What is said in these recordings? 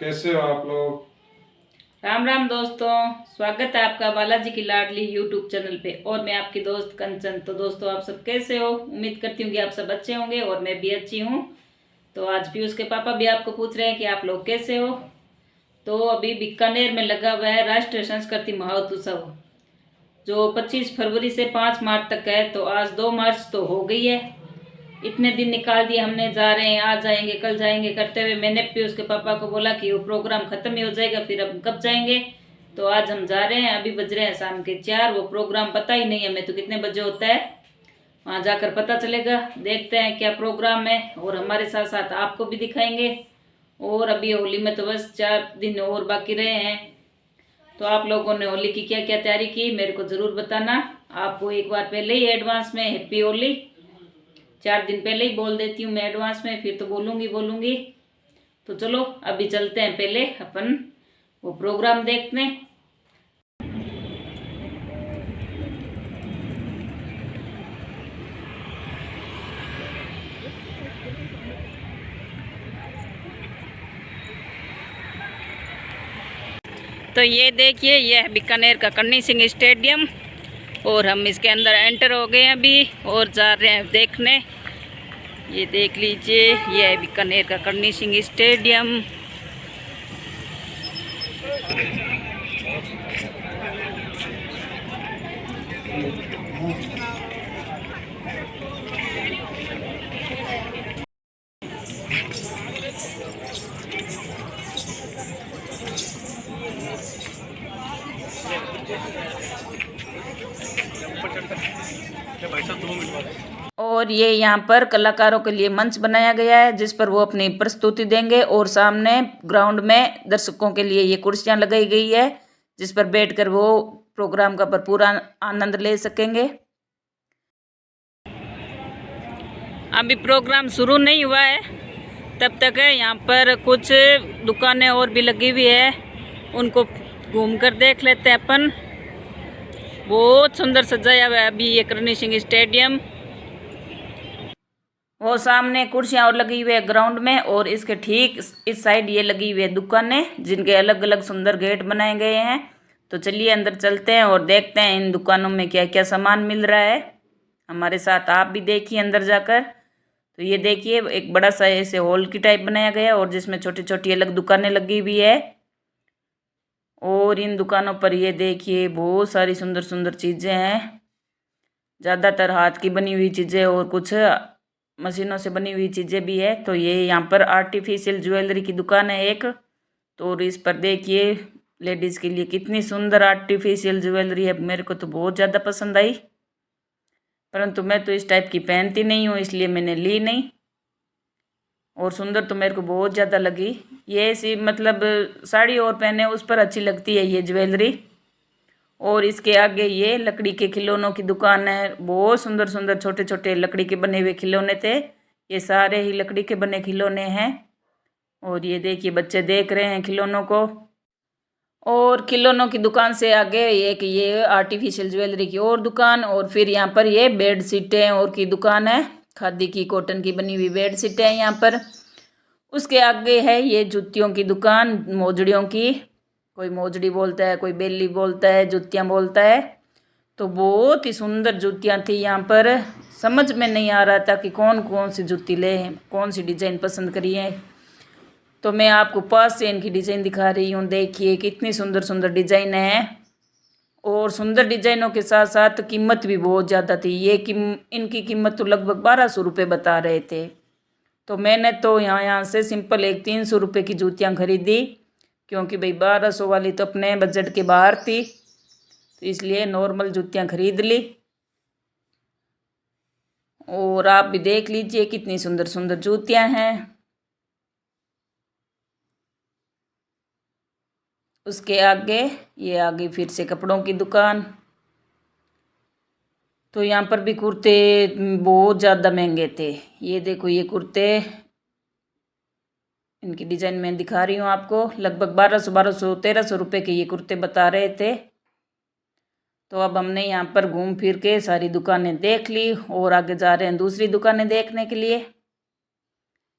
कैसे हो आप लोग। राम राम दोस्तों, स्वागत है आपका बालाजी की लाडली यूट्यूब चैनल पे। और मैं आपकी दोस्त कंचन। तो दोस्तों, आप सब कैसे हो? उम्मीद करती हूँ कि आप सब अच्छे होंगे और मैं भी अच्छी हूँ। तो आज पीयूष के पापा भी आपको पूछ रहे हैं कि आप लोग कैसे हो। तो अभी बीकानेर में लगा हुआ है राष्ट्रीय संस्कृति महोत्सव, जो 25 फरवरी से 5 मार्च तक है। तो आज 2 मार्च तो हो गई है। इतने दिन निकाल दिए हमने, जा रहे हैं, आज जाएंगे कल जाएंगे करते हुए। मैंने भी उसके पापा को बोला कि वो प्रोग्राम खत्म ही हो जाएगा, फिर अब कब जाएंगे। तो आज हम जा रहे हैं। अभी बज रहे हैं शाम के 4। वो प्रोग्राम पता ही नहीं है हमें तो कितने बजे होता है। वहाँ जाकर पता चलेगा। देखते हैं क्या प्रोग्राम है, और हमारे साथ साथ आपको भी दिखाएंगे। और अभी होली में तो बस 4 दिन और बाकी रहे हैं। तो आप लोगों ने होली की क्या क्या तैयारी की, मेरे को ज़रूर बताना। आपको एक बार पहले ही एडवांस में हैप्पी होली। 4 दिन पहले ही बोल देती हूँ मैं एडवांस में, फिर तो बोलूँगी। तो चलो अभी चलते हैं, पहले अपन वो प्रोग्राम देखते हैं। तो ये देखिए, यह है बीकानेर का करणी सिंह स्टेडियम, और हम इसके अंदर एंटर हो गए हैं अभी और जा रहे हैं देखने। ये देख लीजिए, यह है बीकानेर का करणी सिंह स्टेडियम। और ये यहाँ पर कलाकारों के लिए मंच बनाया गया है, जिस पर वो अपनी प्रस्तुति देंगे। और सामने ग्राउंड में दर्शकों के लिए ये कुर्सियाँ लगाई गई है, जिस पर बैठकर वो प्रोग्राम का भरपूर आनंद ले सकेंगे। अभी प्रोग्राम शुरू नहीं हुआ है, तब तक है यहाँ पर कुछ दुकानें और भी लगी हुई है, उनको घूम कर देख लेते हैं अपन। बहुत सुंदर सजाया हुआ है अभी ये करणी सिंह स्टेडियम। वो सामने कुर्सियाँ और लगी हुई है ग्राउंड में, और इसके ठीक इस साइड ये लगी हुई है दुकानें, जिनके अलग अलग सुंदर गेट बनाए गए हैं। तो चलिए अंदर चलते हैं और देखते हैं इन दुकानों में क्या क्या सामान मिल रहा है। हमारे साथ आप भी देखिए अंदर जाकर। तो ये देखिए, एक बड़ा सा ऐसे हॉल की टाइप बनाया गया, और जिसमें छोटी छोटी अलग दुकानें लगी हुई है। और इन दुकानों पर ये देखिए बहुत सारी सुंदर सुंदर चीज़ें हैं, ज़्यादातर हाथ की बनी हुई चीज़ें और कुछ मशीनों से बनी हुई चीज़ें भी है। तो ये यहाँ पर आर्टिफिशियल ज्वेलरी की दुकान है एक। तो और इस पर देखिए लेडीज़ के लिए कितनी सुंदर आर्टिफिशियल ज्वेलरी है। मेरे को तो बहुत ज़्यादा पसंद आई, परंतु मैं तो इस टाइप की पहनती नहीं हूँ, इसलिए मैंने ली नहीं। और सुंदर तो मेरे को बहुत ज़्यादा लगी। ये ऐसी मतलब साड़ी और पहने उस पर अच्छी लगती है ये ज्वेलरी। और इसके आगे ये लकड़ी के खिलौनों की दुकान है। बहुत सुंदर सुंदर छोटे छोटे लकड़ी के बने हुए खिलौने थे। ये सारे ही लकड़ी के बने खिलौने हैं। और ये देखिए बच्चे देख रहे हैं खिलौनों को। और खिलौनों की दुकान से आगे एक ये आर्टिफिशियल ज्वेलरी की और दुकान, और फिर यहाँ पर ये बेड शीटें और की दुकान है। खादी की कॉटन की बनी हुई बेड शीटें हैं यहाँ पर। उसके आगे है ये जूतियों की दुकान, मोजड़ियों की। कोई मोजड़ी बोलता है, कोई बेली बोलता है, जूतियाँ बोलता है। तो बहुत ही सुंदर जूतियाँ थी यहाँ पर। समझ में नहीं आ रहा था कि कौन कौन सी जूती ले, कौन सी डिज़ाइन पसंद करी है। तो मैं आपको पास से इनकी डिज़ाइन दिखा रही हूँ। देखिए कितनी सुंदर सुंदर डिज़ाइन है, और सुंदर डिज़ाइनों के साथ साथ कीमत भी बहुत ज़्यादा थी। ये इनकी कीमत तो लगभग 1200 रुपये बता रहे थे। तो मैंने तो यहाँ से सिंपल एक 300 रुपये की जूतियाँ खरीदी, क्योंकि भाई 1200 वाली तो अपने बजट के बाहर थी। तो इसलिए नॉर्मल जूतियाँ खरीद ली। और आप भी देख लीजिए कितनी सुंदर सुंदर जूतियाँ हैं। उसके आगे ये आगे फिर से कपड़ों की दुकान। तो यहाँ पर भी कुर्ते बहुत ज़्यादा महंगे थे। ये देखो ये कुर्ते, इनकी डिज़ाइन मैं दिखा रही हूँ आपको। लगभग 1200 रुपये के ये कुर्ते बता रहे थे। तो अब हमने यहाँ पर घूम फिर के सारी दुकानें देख ली, और आगे जा रहे हैं दूसरी दुकानें देखने के लिए।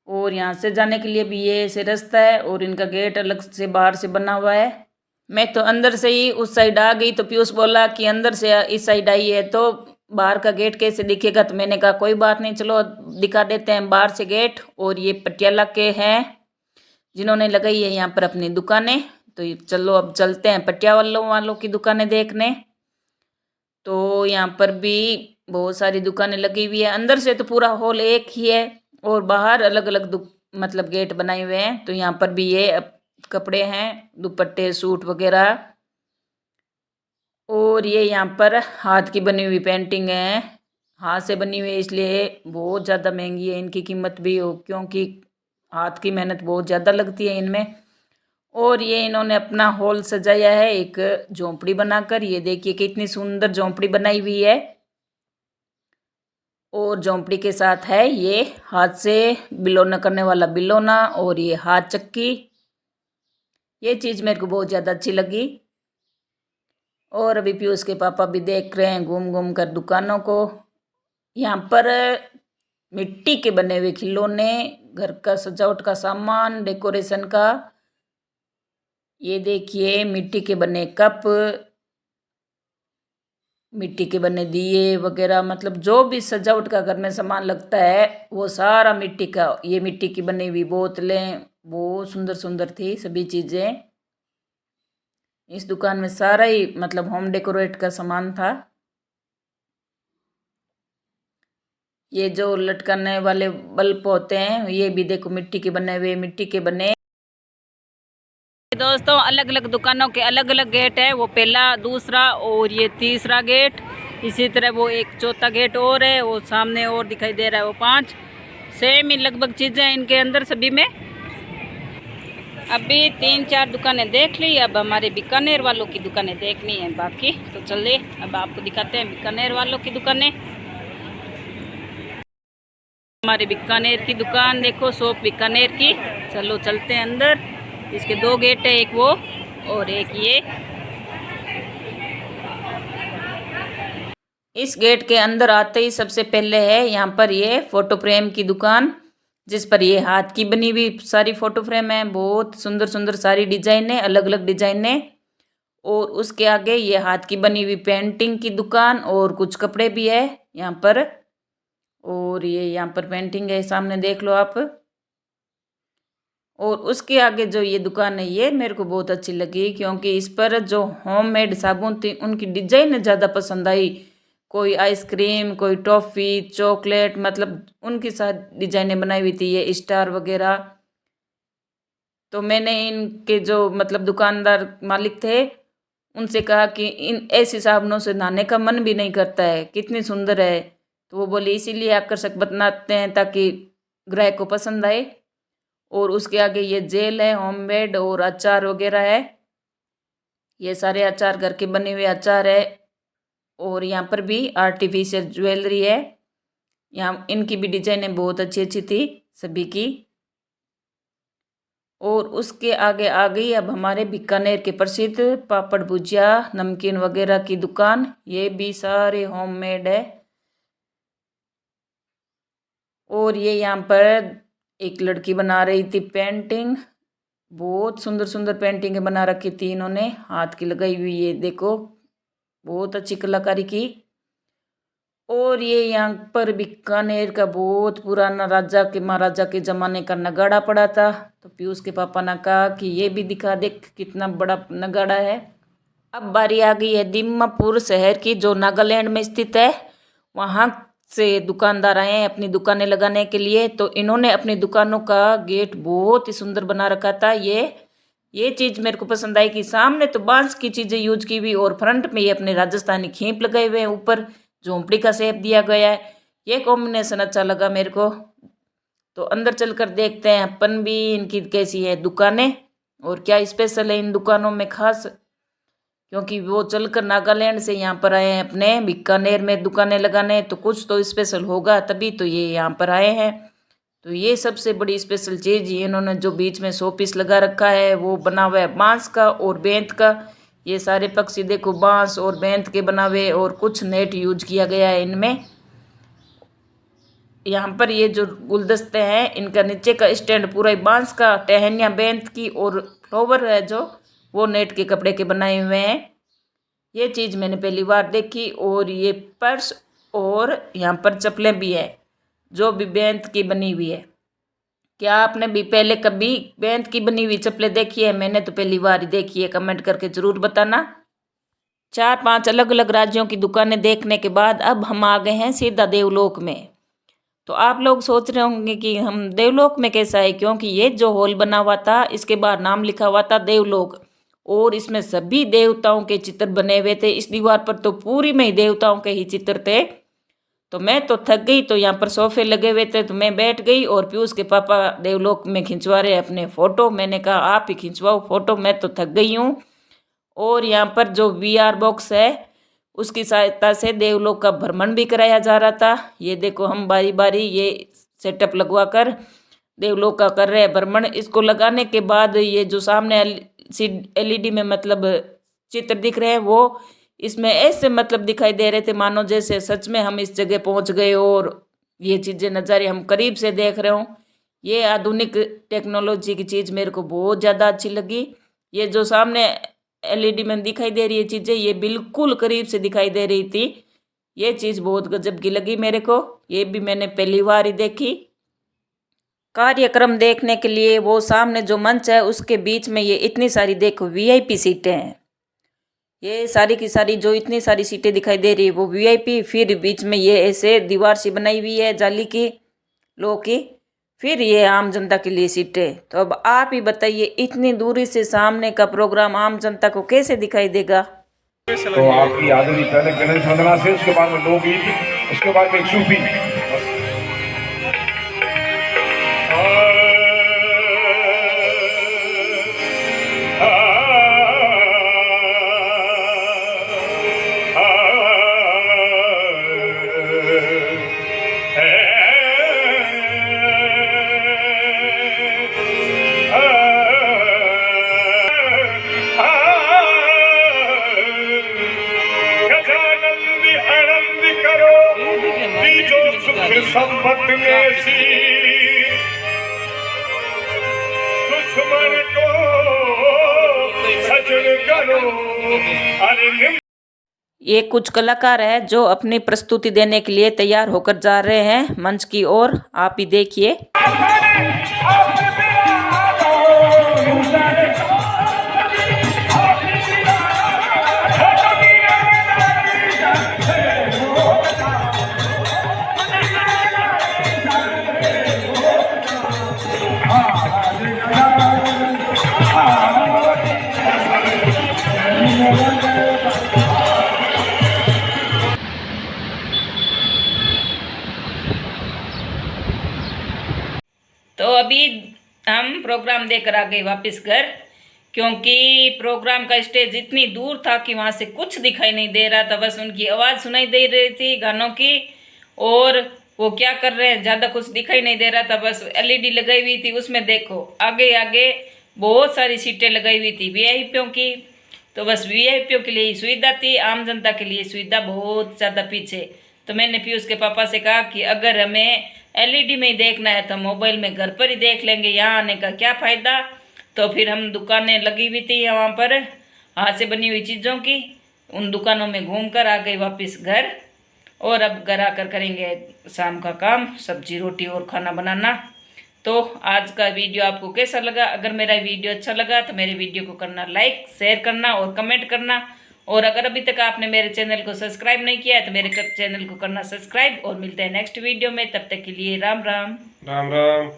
और यहाँ से जाने के लिए भी ये ऐसे रास्ता है और इनका गेट अलग से बाहर से बना हुआ है। मैं तो अंदर से ही उस साइड आ गई तो पीयूष बोला कि अंदर से इस साइड आई है तो बाहर का गेट कैसे दिखेगा, तो मैंने कहा कोई बात नहीं, चलो दिखा देते हैं बाहर से गेट। और ये पटियाला के हैं जिन्होंने लगाई है यहाँ पर अपनी दुकानें। तो चलो अब चलते हैं पटियाला वालों की दुकानें देखने। तो यहाँ पर भी बहुत सारी दुकानें लगी हुई है। अंदर से तो पूरा हॉल एक ही है और बाहर अलग अलग मतलब गेट बनाए हुए हैं। तो यहाँ पर भी ये कपड़े हैं, दुपट्टे, सूट वगैरह। और ये यहाँ पर हाथ की बनी हुई पेंटिंग है, हाथ से बनी हुई है इसलिए बहुत ज़्यादा महंगी है इनकी कीमत भी हो, क्योंकि हाथ की मेहनत बहुत ज़्यादा लगती है इनमें। और ये इन्होंने अपना हॉल सजाया है एक झोंपड़ी बनाकर। ये देखिए कितनी सुंदर झोंपड़ी बनाई हुई है। और झोंपड़ी के साथ है ये हाथ से बिलोना करने वाला बिलोना और ये हाथ चक्की। ये चीज़ मेरे को बहुत ज़्यादा अच्छी लगी। और अभी पीयूष के पापा भी देख रहे हैं घूम घूम कर दुकानों को। यहाँ पर मिट्टी के बने हुए खिलौने, घर का सजावट का सामान, डेकोरेशन का। ये देखिए मिट्टी के बने कप, मिट्टी के बने दिए वगैरह, मतलब जो भी सजावट का घर में सामान लगता है वो सारा मिट्टी का। ये मिट्टी की बनी हुई बोतलें बहुत सुंदर सुंदर थी सभी चीज़ें। इस दुकान में सारा ही मतलब होम डेकोरेट का सामान था। ये जो लटकाने वाले बल्ब होते हैं ये भी देखो मिट्टी के बने हुए, मिट्टी के बने। दोस्तों अलग अलग दुकानों के अलग अलग गेट है, वो पहला, दूसरा और ये तीसरा गेट। इसी तरह वो एक चौथा गेट और है, वो सामने और दिखाई दे रहा है, वो 5 सेम ही लगभग चीज़ें हैं इनके अंदर सभी में। अभी 3-4 दुकानें देख ली, अब हमारे बीकानेर वालों की दुकानें देखनी है बाकी। तो चलिए अब आपको दिखाते हैं बीकानेर वालों की दुकानें। हमारे बीकानेर की दुकान देखो, शॉप बीकानेर की। चलो चलते हैं अंदर। इसके 2 गेट है, एक वो और एक ये। इस गेट के अंदर आते ही सबसे पहले है यहाँ पर ये फोटो फ्रेम की दुकान, जिस पर ये हाथ की बनी हुई सारी फोटो फ्रेम है। बहुत सुंदर सुंदर सारी डिजाइनें, अलग अलग डिजाइनें। और उसके आगे ये हाथ की बनी हुई पेंटिंग की दुकान और कुछ कपड़े भी है यहाँ पर। और ये यहाँ पर पेंटिंग है, सामने देख लो आप। और उसके आगे जो ये दुकान है ये मेरे को बहुत अच्छी लगी, क्योंकि इस पर जो होममेड साबुन थी उनकी डिजाइन ज़्यादा पसंद आई। कोई आइसक्रीम, कोई टॉफ़ी, चॉकलेट, मतलब उनकी साथ डिजाइनें बनाई हुई थी, ये स्टार वगैरह। तो मैंने इनके जो मतलब दुकानदार मालिक थे उनसे कहा कि इन ऐसी साबुनों से नहाने का मन भी नहीं करता है, कितनी सुंदर है। तो वो बोले इसीलिए आकर्षक बनाते हैं ताकि ग्राहक को पसंद आए। और उसके आगे ये जेल है होममेड और अचार वगैरह है। ये सारे अचार घर के बने हुए अचार है। और यहाँ पर भी आर्टिफिशियल ज्वेलरी है। यहाँ इनकी भी डिजाइनें बहुत अच्छी अच्छी थी सभी की। और उसके आगे आ गई अब हमारे बीकानेर के प्रसिद्ध पापड़, भुजिया, नमकीन वगैरह की दुकान। ये भी सारे होममेड है। और ये यहाँ पर एक लड़की बना रही थी पेंटिंग, बहुत सुंदर सुंदर पेंटिंगें बना रखी थी इन्होंने, हाथ की लगाई हुई। ये देखो बहुत अच्छी कलाकारी की। और ये यहाँ पर बीकानेर का बहुत पुराना राजा के महाराजा के ज़माने का नगाड़ा पड़ा था। तो पीयूष के पापा ने कहा कि ये भी दिखा, देख कितना बड़ा नगाड़ा है। अब बारी आ गई है दीमापुर शहर की, जो नागालैंड में स्थित है। वहाँ से दुकानदार आए हैं अपनी दुकानें लगाने के लिए। तो इन्होंने अपनी दुकानों का गेट बहुत ही सुंदर बना रखा था। ये चीज़ मेरे को पसंद आई कि सामने तो बांस की चीज़ें यूज की हुई और फ्रंट में ये अपने राजस्थानी खींप लगाए हुए हैं, ऊपर झोंपड़ी का शेप दिया गया है। ये कॉम्बिनेशन अच्छा लगा मेरे को। तो अंदर चलकर देखते हैं अपन भी इनकी कैसी है दुकानें और क्या स्पेशल है इन दुकानों में खास, क्योंकि वो चलकर नागालैंड से यहाँ पर आए हैं अपने बीकानेर में दुकानें लगाने। तो कुछ तो स्पेशल होगा तभी तो ये यहाँ पर आए हैं। तो ये सबसे बड़ी स्पेशल चीज़ ये इन्होंने जो बीच में शो पीस लगा रखा है वो बना हुआ है बांस का और बेंत का। ये सारे पक्षी देखो बांस और बेंत के बना हुए और कुछ नेट यूज किया गया है इनमें। यहाँ पर ये जो गुलदस्ते हैं इनका नीचे का स्टैंड पूरा बांस का, टहनियाँ बेंत की और फ्लावर है जो वो नेट के कपड़े के बनाए हुए हैं। ये चीज़ मैंने पहली बार देखी। और ये पर्स और यहाँ पर चप्पलें भी है जो भी बेंत की बनी हुई है। क्या आपने भी पहले कभी बेंत की बनी हुई चप्पलें देखी है? मैंने तो पहली बार ही देखी है। कमेंट करके ज़रूर बताना। 4-5 अलग अलग राज्यों की दुकानें देखने के बाद अब हम आ गए हैं सीधा देवलोक में। तो आप लोग सोच रहे होंगे कि हम देवलोक में कैसा है, क्योंकि ये जो हॉल बना हुआ था इसके बाहर नाम लिखा हुआ था देवलोक और इसमें सभी देवताओं के चित्र बने हुए थे। इस दीवार पर तो पूरी में ही देवताओं के ही चित्र थे। तो मैं तो थक गई, तो यहाँ पर सोफे लगे हुए थे तो मैं बैठ गई और पीयूष के पापा देवलोक में खिंचवा रहे अपने फ़ोटो। मैंने कहा आप ही खिंचवाओ फ़ोटो, मैं तो थक गई हूँ। और यहाँ पर जो VR बॉक्स है उसकी सहायता से देवलोक का भ्रमण भी कराया जा रहा था। ये देखो हम बारी बारी ये सेटअप लगवा कर देवलोक का कर रहे हैं भ्रमण। इसको लगाने के बाद ये जो सामने LED में मतलब चित्र दिख रहे हैं वो इसमें ऐसे मतलब दिखाई दे रहे थे मानो जैसे सच में हम इस जगह पहुंच गए और ये चीज़ें नज़ारे हम करीब से देख रहे हों। ये आधुनिक टेक्नोलॉजी की चीज़ मेरे को बहुत ज़्यादा अच्छी लगी। ये जो सामने LED में दिखाई दे रही है चीज़ें ये बिल्कुल करीब से दिखाई दे रही थी। ये चीज़ बहुत गजब की लगी मेरे को। ये भी मैंने पहली बार ही देखी। कार्यक्रम देखने के लिए वो सामने जो मंच है उसके बीच में ये इतनी सारी देखो VIP सीटें हैं। ये सारी की सारी जो इतनी सारी सीटें दिखाई दे रही है वो VIP। फिर बीच में ये ऐसे दीवार सी बनाई हुई है जाली की, लोह की। फिर ये आम जनता के लिए सीटें। तो अब आप ही बताइए इतनी दूरी से सामने का प्रोग्राम आम जनता को कैसे दिखाई देगा। तो आपकी याद भी पहले गणेश वंदना से, उसके बाद में लोकगीत, उसके बाद में एक सूफी। संपत्ति में सी दुश्मन को सजन करो। अरे ये कुछ कलाकार है जो अपनी प्रस्तुति देने के लिए तैयार होकर जा रहे हैं मंच की ओर। आप ही देखिए। तो अभी हम प्रोग्राम देखकर आ गए वापस घर, क्योंकि प्रोग्राम का स्टेज इतनी दूर था कि वहाँ से कुछ दिखाई नहीं दे रहा था। बस उनकी आवाज़ सुनाई दे रही थी गानों की, और वो क्या कर रहे हैं ज़्यादा कुछ दिखाई नहीं दे रहा था। बस LED लगाई हुई थी, उसमें देखो आगे आगे बहुत सारी सीटें लगाई हुई थी VIPों की। तो बस VIPों के लिए ही सुविधा थी, आम जनता के लिए सुविधा बहुत ज़्यादा पीछे। तो मैंने पीयूष के पापा से कहा कि अगर हमें LED में ही देखना है तो मोबाइल में घर पर ही देख लेंगे, यहाँ आने का क्या फ़ायदा। तो फिर हम दुकानें लगी हुई थी वहाँ पर हाथ से बनी हुई चीज़ों की, उन दुकानों में घूम कर आ गए वापस घर। और अब घर आकर करेंगे शाम का काम, सब्जी रोटी और खाना बनाना। तो आज का वीडियो आपको कैसा लगा? अगर मेरा वीडियो अच्छा लगा तो मेरे वीडियो को करना लाइक, शेयर करना और कमेंट करना। और अगर अभी तक आपने मेरे चैनल को सब्सक्राइब नहीं किया है तो मेरे चैनल को करना सब्सक्राइब। और मिलते हैं नेक्स्ट वीडियो में, तब तक के लिए राम राम। राम राम।